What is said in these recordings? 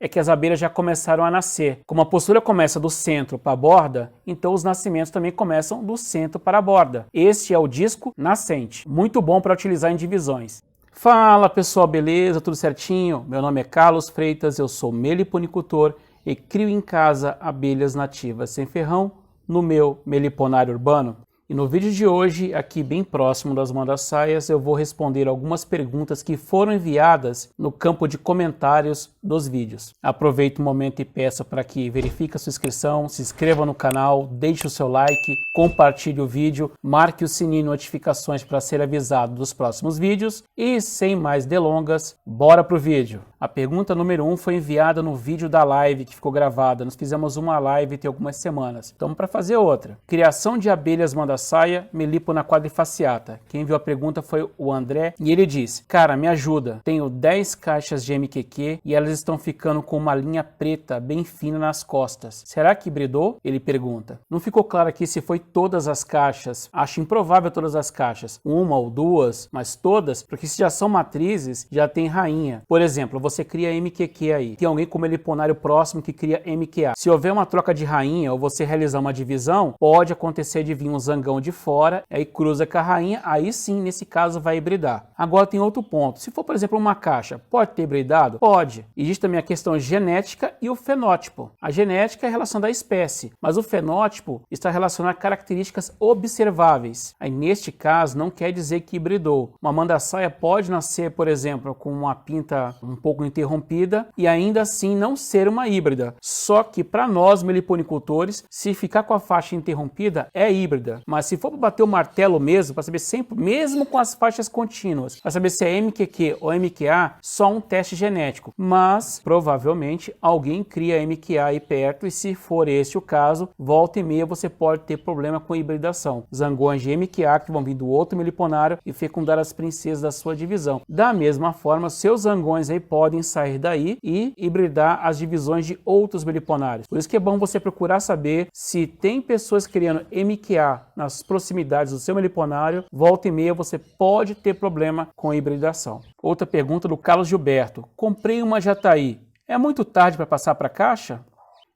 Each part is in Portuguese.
é que as abelhas já começaram a nascer. Como a postura começa do centro para a borda, então os nascimentos também começam do centro para a borda. Este é o disco nascente, muito bom para utilizar em divisões. Fala pessoal, beleza? Tudo certinho? Meu nome é Carlos Freitas, eu sou meliponicultor e crio em casa abelhas nativas sem ferrão no meu meliponário urbano. E no vídeo de hoje, aqui bem próximo das manda-saias, eu vou responder algumas perguntas que foram enviadas no campo de comentários dos vídeos. Aproveite o momento e peço para que verifique a sua inscrição, se inscreva no canal, deixe o seu like, compartilhe o vídeo, marque o sininho de notificações para ser avisado dos próximos vídeos e sem mais delongas, bora pro vídeo. A pergunta número 1 foi enviada no vídeo da live que ficou gravada. Nós fizemos uma live tem algumas semanas. Então, para fazer outra. Criação de abelhas manda-saia, Melipona quadrifaciata. Quem enviou a pergunta foi o André e ele disse: cara, me ajuda. Tenho 10 caixas de MQQ e elas estão ficando com uma linha preta bem fina nas costas. Será que hibridou? Ele pergunta. Não ficou claro aqui se foi todas as caixas. Acho improvável todas as caixas. Uma ou duas, mas todas, porque se já são matrizes, já tem rainha. Por exemplo, você cria MQQ aí. Tem alguém com meliponário próximo que cria MQA. Se houver uma troca de rainha ou você realizar uma divisão, pode acontecer de vir um zangão de fora, aí cruza com a rainha, aí sim, nesse caso, vai hibridar. Agora tem outro ponto. Se for, por exemplo, uma caixa, pode ter hibridado? Pode. Existe também a questão genética e o fenótipo. A genética é a relação da espécie, mas o fenótipo está relacionado a características observáveis. Aí, neste caso, não quer dizer que hibridou. Uma manda-saia pode nascer, por exemplo, com uma pinta um pouco interrompida e ainda assim não ser uma híbrida. Só que para nós meliponicultores, se ficar com a faixa interrompida, é híbrida. Mas se for para bater o martelo mesmo, para saber sempre, mesmo com as faixas contínuas, para saber se é MQQ ou MQA, só um teste genético. Mas provavelmente alguém cria MQA aí perto e se for esse o caso, volta e meia você pode ter problema com hibridação. Zangões de MQA que vão vir do outro meliponário e fecundar as princesas da sua divisão. Da mesma forma, seus zangões aí podem sair daí e hibridar as divisões de outros meliponários. Por isso que é bom você procurar saber se tem pessoas criando MQA nas proximidades do seu meliponário, volta e meia você pode ter problema com hibridação. Outra pergunta do Carlos Gilberto: comprei uma jataí, é muito tarde para passar para a caixa?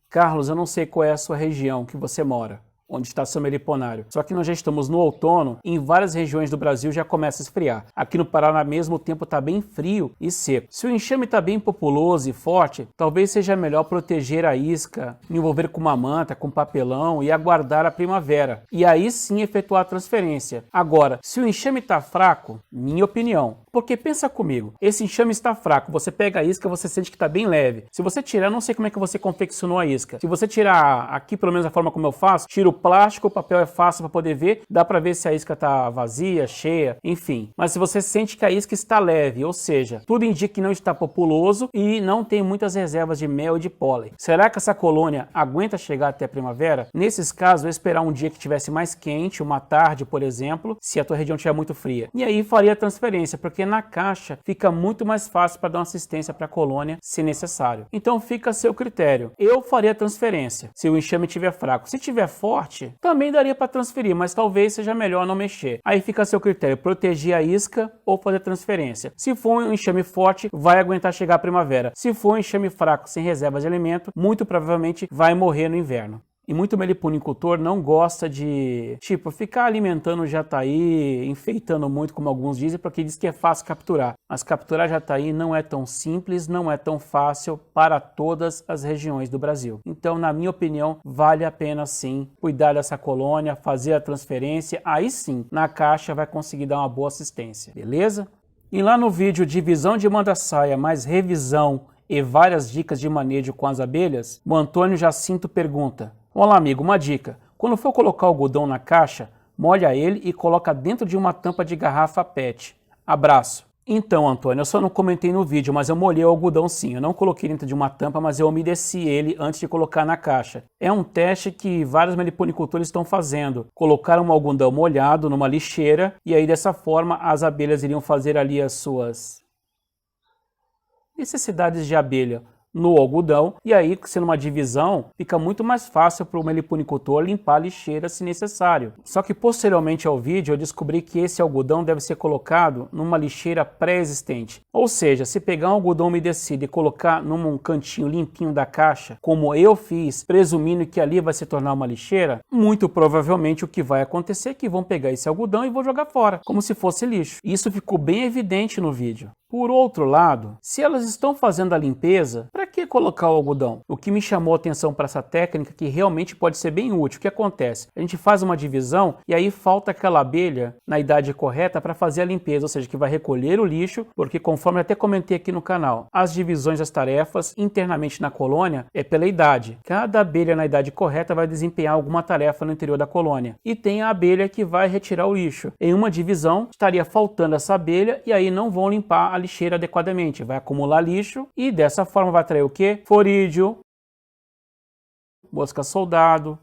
Carlos, eu não sei qual é a sua região que você mora, onde está seu meliponário. Só que nós já estamos no outono e em várias regiões do Brasil já começa a esfriar. Aqui no Paraná mesmo o tempo está bem frio e seco. Se o enxame está bem populoso e forte, talvez seja melhor proteger a isca, envolver com uma manta, com papelão e aguardar a primavera. E aí sim efetuar a transferência. Agora, se o enxame está fraco, minha opinião, porque pensa comigo, esse enxame está fraco, você pega a isca, você sente que está bem leve. Se você tirar, eu não sei como é que você confeccionou a isca. Se você tirar aqui, pelo menos a forma como eu faço, tiro o plástico, o papel é fácil para poder ver, dá para ver se a isca está vazia, cheia, enfim. Mas se você sente que a isca está leve, ou seja, tudo indica que não está populoso e não tem muitas reservas de mel e de pólen. Será que essa colônia aguenta chegar até a primavera? Nesses casos, eu esperar um dia que tivesse mais quente, uma tarde, por exemplo, se a tua região estiver muito fria. E aí faria a transferência, porque na caixa fica muito mais fácil para dar uma assistência para a colônia, se necessário. Então fica a seu critério. Eu faria a transferência, se o enxame estiver fraco. Se estiver forte, também daria para transferir, mas talvez seja melhor não mexer. Aí fica a seu critério, proteger a isca ou fazer transferência. Se for um enxame forte, vai aguentar chegar a primavera. Se for um enxame fraco, sem reserva de alimento, muito provavelmente vai morrer no inverno. E muito meliponicultor não gosta de, ficar alimentando o jataí, enfeitando muito, como alguns dizem, porque diz que é fácil capturar. Mas capturar jataí não é tão simples, não é tão fácil para todas as regiões do Brasil. Então, na minha opinião, vale a pena sim cuidar dessa colônia, fazer a transferência, aí sim, na caixa vai conseguir dar uma boa assistência, beleza? E lá no vídeo Divisão de manda-saia mais revisão e várias dicas de manejo com as abelhas, o Antônio Jacinto pergunta: olá amigo, uma dica, quando for colocar o algodão na caixa, molha ele e coloca dentro de uma tampa de garrafa PET. Abraço. Então, Antônio, eu só não comentei no vídeo, mas eu molhei o algodão sim. Eu não coloquei dentro de uma tampa, mas eu umedeci ele antes de colocar na caixa. É um teste que vários meliponicultores estão fazendo. Colocaram um algodão molhado numa lixeira e aí dessa forma as abelhas iriam fazer ali as suas necessidades de abelha. no algodão, e aí, sendo uma divisão, fica muito mais fácil para o meliponicultor limpar a lixeira se necessário. Só que posteriormente ao vídeo eu descobri que esse algodão deve ser colocado numa lixeira pré-existente. Ou seja, se pegar um algodão umedecido e colocar num cantinho limpinho da caixa, como eu fiz, presumindo que ali vai se tornar uma lixeira, muito provavelmente o que vai acontecer é que vão pegar esse algodão e vão jogar fora, como se fosse lixo. Isso ficou bem evidente no vídeo. Por outro lado, se elas estão fazendo a limpeza, para que colocar o algodão? O que me chamou a atenção para essa técnica, que realmente pode ser bem útil, o que acontece? A gente faz uma divisão e aí falta aquela abelha na idade correta para fazer a limpeza, ou seja, que vai recolher o lixo, porque conforme eu até comentei aqui no canal, as divisões das tarefas internamente na colônia é pela idade. Cada abelha na idade correta vai desempenhar alguma tarefa no interior da colônia. E tem a abelha que vai retirar o lixo. Em uma divisão, estaria faltando essa abelha e aí não vão limpar a lixeira adequadamente, vai acumular lixo e dessa forma vai atrair o quê? Florídeo, mosca soldado,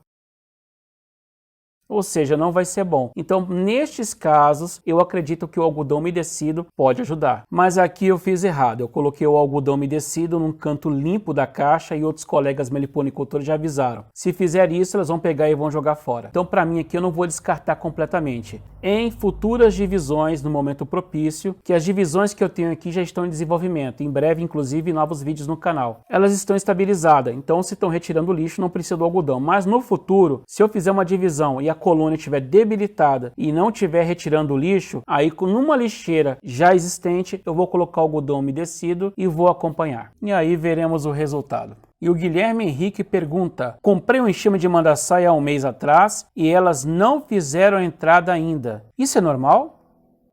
ou seja, não vai ser bom. Então, nestes casos, eu acredito que o algodão umedecido pode ajudar. Mas aqui eu fiz errado. Eu coloquei o algodão umedecido num canto limpo da caixa e outros colegas meliponicultores já avisaram. Se fizer isso, elas vão pegar e vão jogar fora. Então, para mim aqui, eu não vou descartar completamente. Em futuras divisões, no momento propício, que as divisões que eu tenho aqui já estão em desenvolvimento. Em breve, inclusive, novos vídeos no canal. Elas estão estabilizadas. Então, se estão retirando o lixo, não precisa do algodão. Mas no futuro, se eu fizer uma divisão e a colônia estiver debilitada e não estiver retirando o lixo, aí numa lixeira já existente eu vou colocar o algodão umedecido e vou acompanhar. E aí veremos o resultado. E o Guilherme Henrique pergunta: comprei um enxame de mandaçaia há um mês atrás e elas não fizeram a entrada ainda. Isso é normal?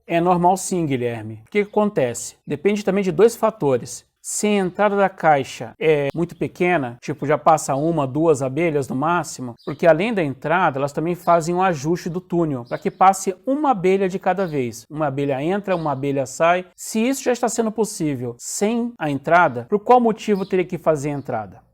É normal sim, Guilherme. O que acontece? Depende também de dois fatores. Se a entrada da caixa é muito pequena, tipo já passa uma, duas abelhas no máximo, porque além da entrada, elas também fazem um ajuste do túnel, para que passe uma abelha de cada vez. Uma abelha entra, uma abelha sai. Se isso já está sendo possível sem a entrada, por qual motivo teria que fazer a entrada?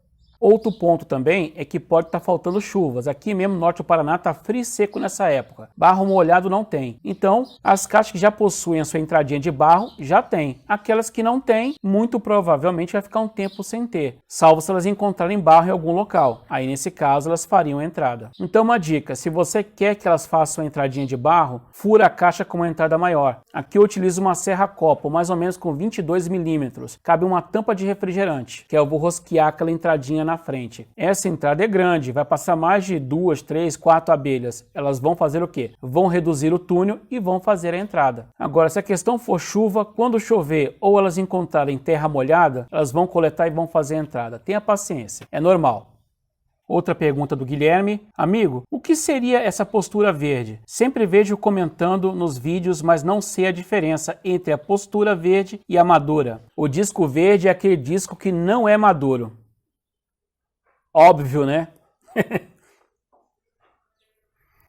Outro ponto também é que pode estar faltando chuvas. Aqui mesmo no norte do Paraná está frio e seco nessa época. Barro molhado não tem. Então, as caixas que já possuem a sua entradinha de barro, já tem. Aquelas que não tem, muito provavelmente vai ficar um tempo sem ter. Salvo se elas encontrarem barro em algum local. Aí, nesse caso, elas fariam a entrada. Então, uma dica. Se você quer que elas façam a entradinha de barro, fura a caixa com uma entrada maior. Aqui eu utilizo uma serra-copo, mais ou menos com 22 milímetros. Cabe uma tampa de refrigerante, que eu vou rosquear aquela entradinha na frente. Essa entrada é grande, vai passar mais de 2, 3, 4 abelhas. Elas vão fazer o quê? Vão reduzir o túnel e vão fazer a entrada. Agora, se a questão for chuva, quando chover ou elas encontrarem terra molhada, elas vão coletar e vão fazer a entrada. Tenha paciência, é normal. Outra pergunta do Guilherme: amigo, o que seria essa postura verde? Sempre vejo comentando nos vídeos, mas não sei a diferença entre a postura verde e a madura. O disco verde é aquele disco que não é maduro. Óbvio, né?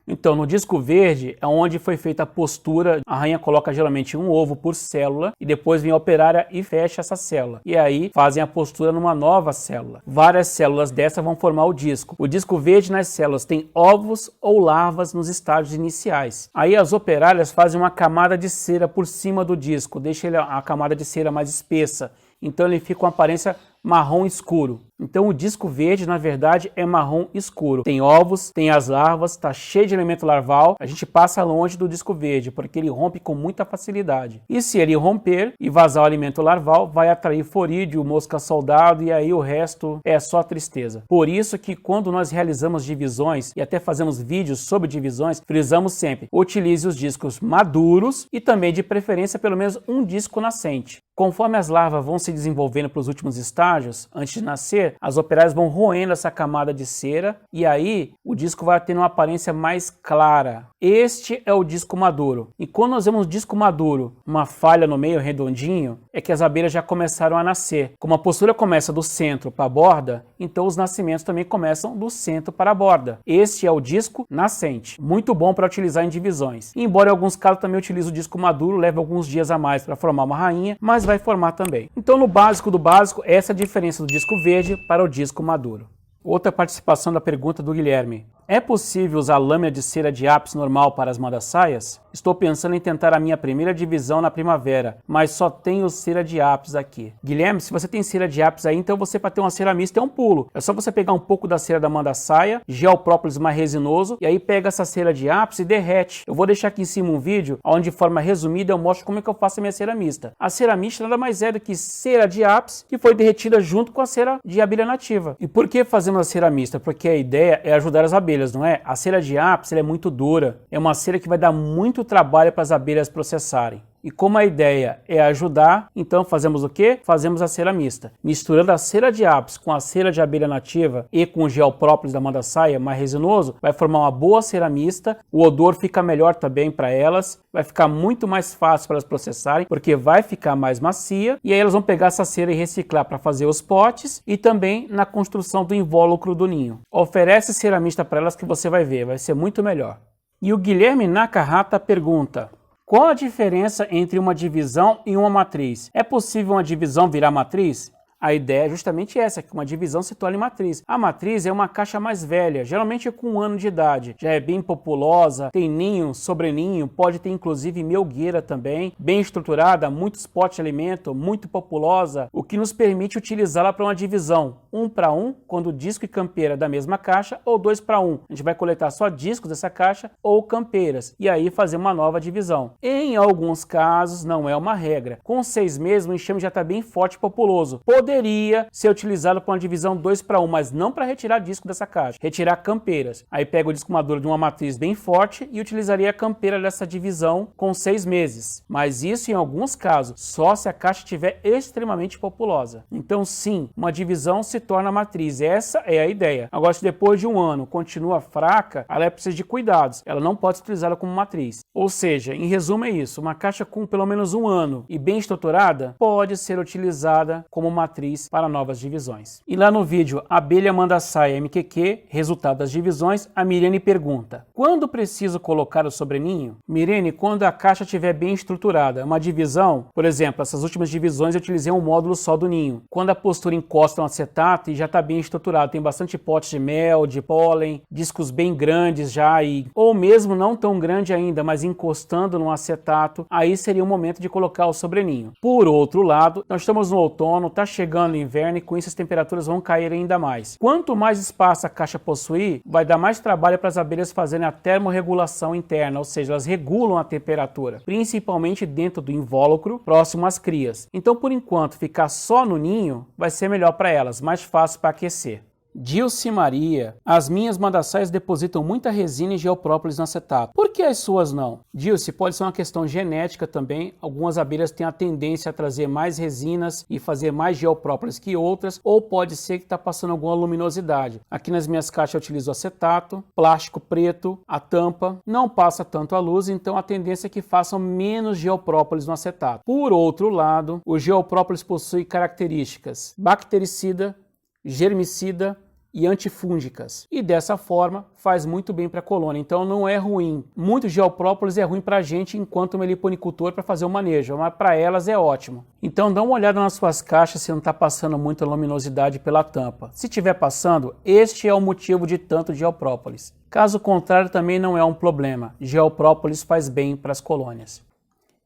Então, no disco verde é onde foi feita a postura. A rainha coloca geralmente um ovo por célula e depois vem a operária e fecha essa célula. E aí fazem a postura numa nova célula. Várias células dessa vão formar o disco. O disco verde nas células tem ovos ou larvas nos estágios iniciais. Aí as operárias fazem uma camada de cera por cima do disco, deixa a camada de cera mais espessa. Então ele fica com aparência marrom escuro. Então o disco verde, na verdade, é marrom escuro. Tem ovos, tem as larvas, está cheio de elemento larval. A gente passa longe do disco verde, porque ele rompe com muita facilidade. E se ele romper e vazar o alimento larval, vai atrair florídeo, mosca soldado, e aí o resto é só tristeza. Por isso que quando nós realizamos divisões, e até fazemos vídeos sobre divisões, frisamos sempre: utilize os discos maduros e também, de preferência, pelo menos um disco nascente. Conforme as larvas vão se desenvolvendo para os últimos estágios, antes de nascer, as operárias vão roendo essa camada de cera e aí o disco vai tendo uma aparência mais clara. Este é o disco maduro. E quando nós vemos o disco maduro, uma falha no meio redondinho, é que as abelhas já começaram a nascer. Como a postura começa do centro para a borda, então os nascimentos também começam do centro para a borda. Este é o disco nascente. Muito bom para utilizar em divisões. E embora em alguns casos também utilize o disco maduro, leva alguns dias a mais para formar uma rainha, mas vai formar também. Então no básico do básico, essa é a diferença do disco verde para o disco maduro. Outra participação da pergunta do Guilherme: É possível usar lâmina de cera de ápice normal para as manda-saias? Estou pensando em tentar a minha primeira divisão na primavera, mas só tenho cera de ápice aqui. Guilherme, se você tem cera de ápice aí, então você, para ter uma cera mista, é um pulo. É só você pegar um pouco da cera da manda-saia, gel própolis mais resinoso, e aí pega essa cera de ápice e derrete. Eu vou deixar aqui em cima um vídeo, onde de forma resumida eu mostro como é que eu faço a minha cera mista. A cera mista nada mais é do que cera de ápice que foi derretida junto com a cera de abelha nativa. E por que fazemos a cera mista? Porque a ideia é ajudar as abelhas, não é? A cera de ápice ela é muito dura, é uma cera que vai dar muito trabalho para as abelhas processarem. E como a ideia é ajudar, então fazemos o quê? Fazemos a cera mista. Misturando a cera de ápice com a cera de abelha nativa e com o gel própolis da manda-saia mais resinoso, vai formar uma boa cera mista, o odor fica melhor também para elas, vai ficar muito mais fácil para elas processarem, porque vai ficar mais macia, e aí elas vão pegar essa cera e reciclar para fazer os potes e também na construção do invólucro do ninho. Oferece cera mista para elas que você vai ver, vai ser muito melhor. E o Guilherme Nakahata pergunta: qual a diferença entre uma divisão e uma matriz? É possível uma divisão virar matriz? A ideia é justamente essa, que uma divisão se torne matriz. A matriz é uma caixa mais velha, geralmente com 1 ano de idade. Já é bem populosa, tem ninho, sobreninho, pode ter inclusive melgueira também, bem estruturada, muitos potes de alimento, muito populosa, o que nos permite utilizá-la para uma divisão 1 para 1, quando disco e campeira da mesma caixa, ou 2 para 1. A gente vai coletar só discos dessa caixa ou campeiras, e aí fazer uma nova divisão. Em alguns casos, não é uma regra. Com 6 meses, o enxame já está bem forte e populoso. Poderia ser utilizado para uma divisão 2 para 1, mas não para retirar disco dessa caixa, retirar campeiras. Aí pega o disco maduro de uma matriz bem forte e utilizaria a campeira dessa divisão com 6 meses. Mas isso em alguns casos, só se a caixa estiver extremamente populosa. Então sim, uma divisão se torna matriz, essa é a ideia. Agora, se depois de 1 ano continua fraca, ela precisa de cuidados, ela não pode ser utilizada como matriz. Ou seja, em resumo é isso, uma caixa com pelo menos 1 ano e bem estruturada pode ser utilizada como matriz para novas divisões. E lá no vídeo Abelha Manda-Saia MQQ, resultado das divisões, a Mirene pergunta: quando preciso colocar o sobreninho? Mirene, quando a caixa estiver bem estruturada. Uma divisão, por exemplo, essas últimas divisões eu utilizei um módulo só do ninho. Quando a postura encosta no acetato e já está bem estruturado, tem bastante potes de mel, de pólen, discos bem grandes já, ou mesmo não tão grande ainda, mas encostando no acetato, aí seria o momento de colocar o sobreninho. Por outro lado, nós estamos no outono, está chegando o inverno e com isso as temperaturas vão cair ainda mais. Quanto mais espaço a caixa possuir, vai dar mais trabalho para as abelhas fazerem a termorregulação interna, ou seja, elas regulam a temperatura, principalmente dentro do invólucro, próximo às crias. Então, por enquanto, ficar só no ninho vai ser melhor para elas, mais fácil para aquecer. Dilce Maria: as minhas manda-saias depositam muita resina e gel própolis no acetato. Por que as suas não? Dilce, pode ser uma questão genética também. Algumas abelhas têm a tendência a trazer mais resinas e fazer mais gel própolis que outras, ou pode ser que está passando alguma luminosidade. Aqui nas minhas caixas eu utilizo acetato, plástico preto, a tampa não passa tanto a luz, então a tendência é que façam menos gel própolis no acetato. Por outro lado, o gel própolis possui características bactericida, germicida e antifúngicas, e dessa forma faz muito bem para a colônia, então não é ruim. Muito geoprópolis é ruim para a gente enquanto meliponicultor para fazer o manejo, mas para elas é ótimo. Então dá uma olhada nas suas caixas se não está passando muita luminosidade pela tampa. Se estiver passando, este é o motivo de tanto geoprópolis. Caso contrário, também não é um problema. Geoprópolis faz bem para as colônias.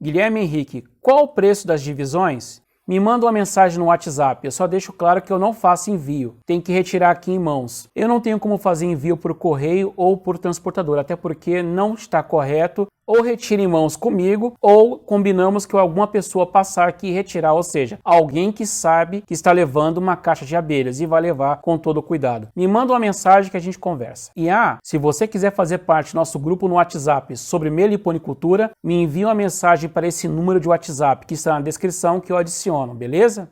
Guilherme Henrique: qual o preço das divisões? Me manda uma mensagem no WhatsApp, eu só deixo claro que eu não faço envio, tem que retirar aqui em mãos. Eu não tenho como fazer envio por correio ou por transportador, até porque não está correto. Ou retira em mãos comigo, ou combinamos que alguma pessoa passar aqui e retirar, ou seja, alguém que sabe que está levando uma caixa de abelhas e vai levar com todo cuidado. Me manda uma mensagem que a gente conversa. E se você quiser fazer parte do nosso grupo no WhatsApp sobre meliponicultura, me envie uma mensagem para esse número de WhatsApp que está na descrição que eu adiciono, beleza?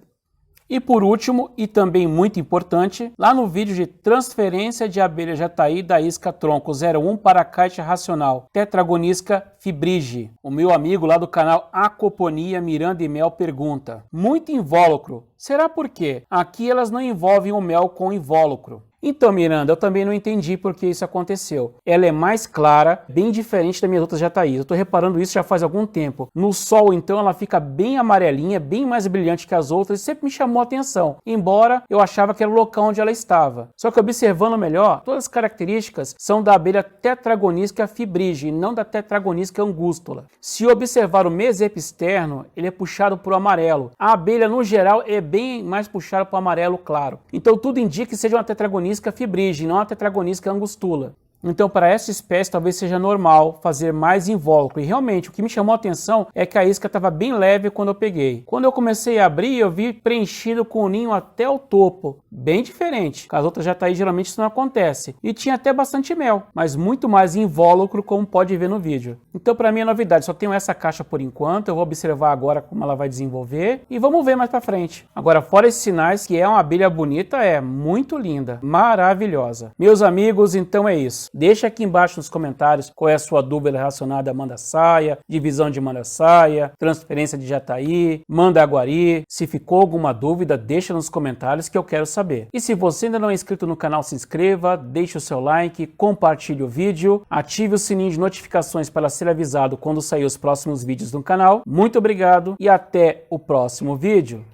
E por último, e também muito importante, lá no vídeo de transferência de abelha jataí da isca tronco 01 para a caixa racional Tetragonisca fibrige, o meu amigo lá do canal Acoponia Miranda e Mel pergunta: muito invólucro, será por quê? Aqui elas não envolvem o mel com invólucro. Então, Miranda, eu também não entendi por que isso aconteceu. Ela é mais clara, bem diferente das minhas outras jataís. Eu tô reparando isso já faz algum tempo. No sol, então, ela fica bem amarelinha, bem mais brilhante que as outras, e sempre me chamou a atenção, embora eu achava que era o local onde ela estava. Só que observando melhor, todas as características são da abelha Tetragonisca fibrige, e não da Tetragonisca angústula. Se observar o mesepo externo, ele é puxado para o amarelo. A abelha, no geral, é bem mais puxada para o amarelo claro. Então tudo indica que seja uma Tetragonisca fibrige, não uma Tetragonisca angustula. Então, para essa espécie, talvez seja normal fazer mais invólucro. E realmente, o que me chamou a atenção é que a isca estava bem leve quando eu peguei. Quando eu comecei a abrir, eu vi preenchido com o ninho até o topo. Bem diferente. Com as outras jataís, geralmente isso não acontece. E tinha até bastante mel, mas muito mais invólucro, como pode ver no vídeo. Então, para mim é novidade. Só tenho essa caixa por enquanto. Eu vou observar agora como ela vai desenvolver. E vamos ver mais para frente. Agora, fora esses sinais, que é uma abelha bonita, é muito linda. Maravilhosa. Meus amigos, então é isso. Deixa aqui embaixo nos comentários qual é a sua dúvida relacionada a manda-saia, divisão de manda-saia, transferência de jataí, manda-guari. Se ficou alguma dúvida, deixa nos comentários que eu quero saber. E se você ainda não é inscrito no canal, se inscreva, deixe o seu like, compartilhe o vídeo, ative o sininho de notificações para ser avisado quando sair os próximos vídeos no canal. Muito obrigado e até o próximo vídeo.